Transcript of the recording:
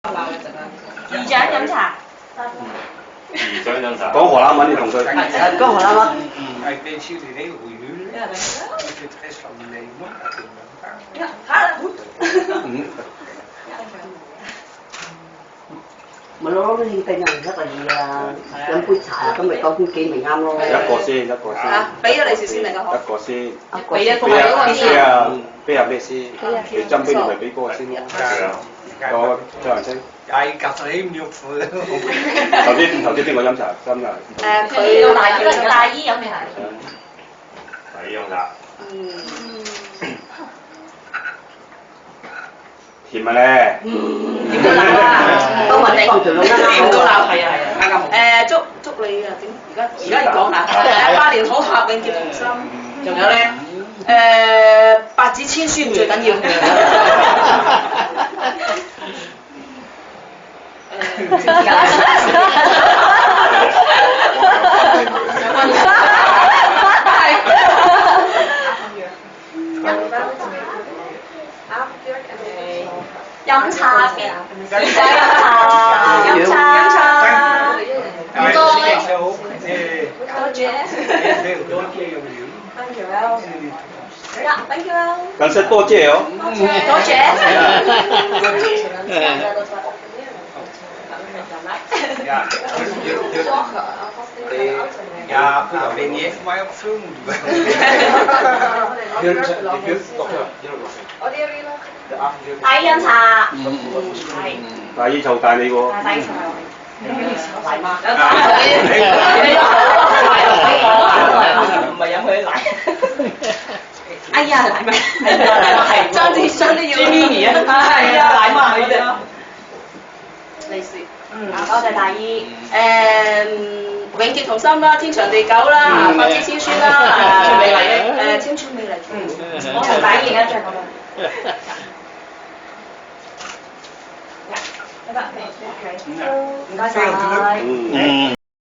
姨丈飲茶。姨丈飲茶。講荷蘭文你同佢。講荷蘭文。Hij deed jullie een hele goede huwelijk. Ja, dankjewel. Dat je het rest van je leven nog gaat doen met elkaar. Ja, gaat goed. Mà nó liên tên này rất là gì飲杯茶咁咪講杯幾咪啱咯。一個先，一個先。啊，俾咗利是先嚟個。一個先。俾一個俾啊俾俾啊俾啊咩先？你斟俾你咪俾嗰個先咯。我再人先。Jij kan er helemaal niet op voor. 頭先邊個飲茶？斟啊。佢大姨飲嘅係。大姨飲茶。甜啊咧！點到鬧啊？都問你，點到鬧係啊係啊。祝你啊而家要講下，百年好合，永結同心。仲有咧，百子千孫最緊要。飲茶邊？飲茶。唔該。多謝。Heel keer je miljoen. Dankjewel. Ja, dankjewel. 咁識多謝哦。多謝。Ja, ja, nou, ben je even mij op film moeten brengen. 大姨飲茶。係。大姨湊大你喎。大姨湊大我。奶媽。唔係飲佢啲奶。哎呀，奶媽。係。爭啲要。G mini 啊。係啊，奶媽嗰啲。利是。多謝大姨。永結同心啦，天長地久啦，百子千孫啦，青春美麗。青春美麗。我同大姨而家就係咁樣。得，唔該晒。